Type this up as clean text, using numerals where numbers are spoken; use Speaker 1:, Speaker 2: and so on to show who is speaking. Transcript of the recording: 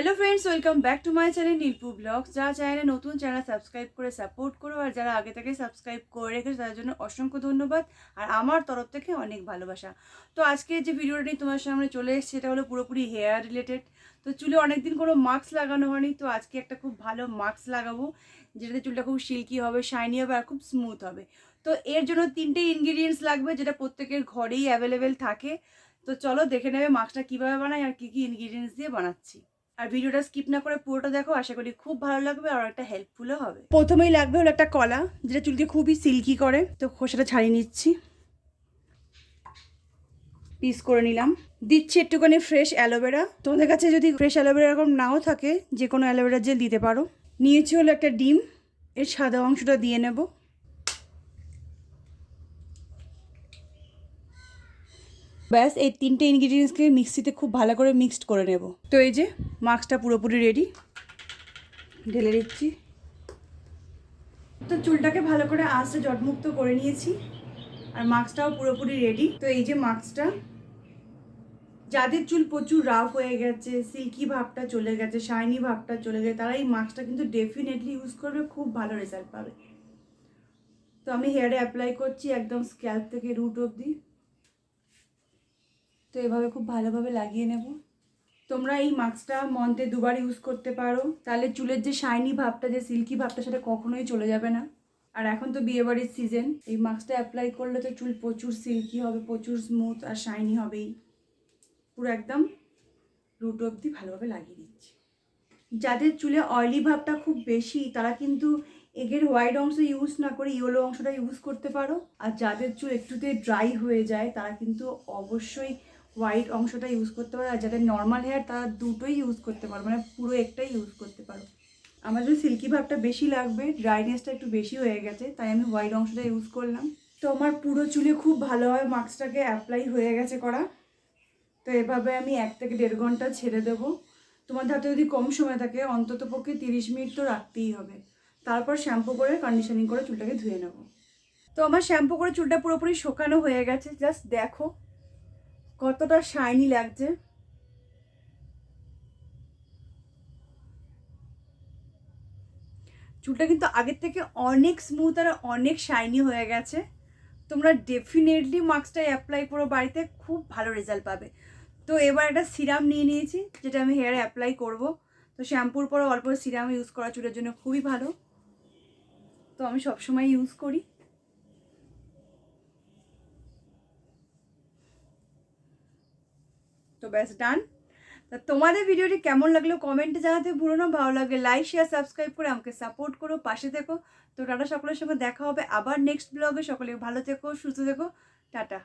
Speaker 1: Hello friends, welcome back to my channel Nilpu vlogs. যারা চ্যানেলে নতুন চ্যানেল সাবস্ক্রাইব করে সাপোর্ট করো, আর যারা আগে থেকে সাবস্ক্রাইব করে রেখেছো তাদের জন্য অসংখ্য ধন্যবাদ আর আমার তরফ থেকে অনেক ভালোবাসা। তো আজকে যে ভিডিওটা নিয়ে তোমার সামনে চলে এসেছে সেটা হলো পুরোপুরি হেয়ার রিলেটেড। তো চুলে অনেকদিন কোনো মাস্ক লাগানো হয়নি, তো আজকে একটা খুব ভালো মাস্ক লাগাবো যেটাতে চুলটা খুব সিল্কি হবে, শাইনি হবে আর খুব স্মুথ হবে। তো এর জন্য 3টে ইনগ্রিডিয়েন্টস লাগবে, যেটা প্রত্যেকের ঘরেই অ্যাভেলেবেল থাকে। তো চলো দেখে নেবে মাস্কটা কীভাবে বানাই আর কী কী ইনগ্রিডিয়েন্টস দিয়ে বানাচ্ছি। আর ভিডিওটা স্কিপ না করে পুরোটা দেখো, আশা করি খুব ভালো লাগবে আর একটা হেল্পফুলও হবে। প্রথমেই লাগবে হলো একটা কলা, যেটা চুলকে খুবই সিল্কি করে। তো খোসাটা ছাড়িয়ে নিচ্ছি, পিস করে নিলাম। দিচ্ছি একটুখানি ফ্রেশ অ্যালোভেরা। তোমাদের কাছে যদি ফ্রেশ অ্যালোভেরা এরকম নাও থাকে, যে কোনো অ্যালোভেরা জেল দিতে পারো। নিয়েছি হলো একটা ডিম, এর সাদা অংশটা দিয়ে নেব। ব্যাস, এই 3টে ইনগ্রিডিয়েন্টসকে মিক্সিতে খুব ভালো করে মিক্সড করে নেব। তো এই যে মাস্কটা পুরোপুরি রেডি, ঢেলে দিচ্ছি। তো চুলটাকে ভালো করে আঁচড়ে জটমুক্ত করে নিয়েছি আর মাস্কটাও পুরোপুরি রেডি। তো এই যে মাস্কটা, যাদের চুল প্রচুর রাফ হয়ে গেছে, সিল্কি ভাবটা চলে গেছে, শাইনি ভাবটা চলে গেছে, তারা এই মাস্কটা কিন্তু ডেফিনেটলি ইউজ করবে, খুব ভালো রেজাল্ট পাবে। তো আমি হেয়ারে অ্যাপ্লাই করছি একদম স্ক্যাল্প থেকে রুট অবধি। তো এভাবে খুব ভালোভাবে লাগিয়ে নেব। তোমরা এই মাস্কটা মন্থে 2বার ইউজ করতে পারো, তাহলে চুলের যে শাইনি ভাবটা, যে সিল্কি ভাবটা, সেটা কখনোই চলে যাবে না। আর এখন তো বিয়েবাড়ির সিজন, এই মাস্কটা অ্যাপ্লাই করলে তো চুল প্রচুর সিল্কি হবে, প্রচুর স্মুথ আর শাইনি হবেই। পুরো একদম রুট অবধি ভালোভাবে লাগিয়ে দিচ্ছি। যাদের চুলে অয়েলি ভাবটা খুব বেশি, তারা কিন্তু এগের হোয়াইট অংশ ইউজ না করে ইয়েলো অংশটা ইউজ করতে পারো। আর যাদের চুল একটুতে ড্রাই হয়ে যায়, তারা কিন্তু অবশ্যই হোয়াইট অংশটা ইউজ করতে পারো। আর যাদের নর্মাল হেয়ার, তারা দুটোই ইউজ করতে পারো, মানে পুরো একটাই ইউজ করতে পারো। আমার যদি সিল্কি ভাবটা বেশি লাগবে, ড্রাইনেসটা একটু বেশি হয়ে গেছে, তাই আমি হোয়াইট অংশটা ইউজ করলাম। তো আমার পুরো চুলে খুব ভালোভাবে মাস্কটাকে অ্যাপ্লাই হয়ে গেছে করা। তো এভাবে আমি 1 থেকে 1.5 ঘন্টা ছেড়ে দেবো। তোমাদের হাতে যদি কম সময় থাকে, অন্তত পক্ষে 30 মিনিট তো রাখতেই হবে। তারপর শ্যাম্পু করে কন্ডিশনিং করে চুলটাকে ধুয়ে নেব। তো আমার শ্যাম্পু করে চুলটা পুরোপুরি শুকানো হয়ে গেছে। জাস্ট দেখো কতটা শাইনি লাগছে। চুলটা কিন্তু আগের থেকে অনেক স্মুথ আর অনেক শাইনি হয়ে গেছে। তোমরা ডেফিনেটলি মাস্কটা অ্যাপ্লাই করো বাড়িতে, খুব ভালো রেজাল্ট পাবে। তো এবার একটা সিরাম নিয়ে নিয়েছি, যেটা আমি হেয়ারে অ্যাপ্লাই করব। তো শ্যাম্পুর পরে অল্প সিরাম ইউজ করা চুলের জন্য খুবই ভালো, তো আমি সবসময় ইউজ করি। তো ব্যাস ডান। তা তোমাদের ভিডিওটি কেমন লাগলো কমেন্টে জানাতে ভুলো না। ভালো লাগলে লাইক শেয়ার সাবস্ক্রাইব করে আমাকে সাপোর্ট করো, পাশে থেকো। তো টাটা, সকলের সঙ্গে দেখা হবে আবার নেক্সট ব্লগে। সকলে ভালো থেকো, সুস্থ থেকো, টাটা।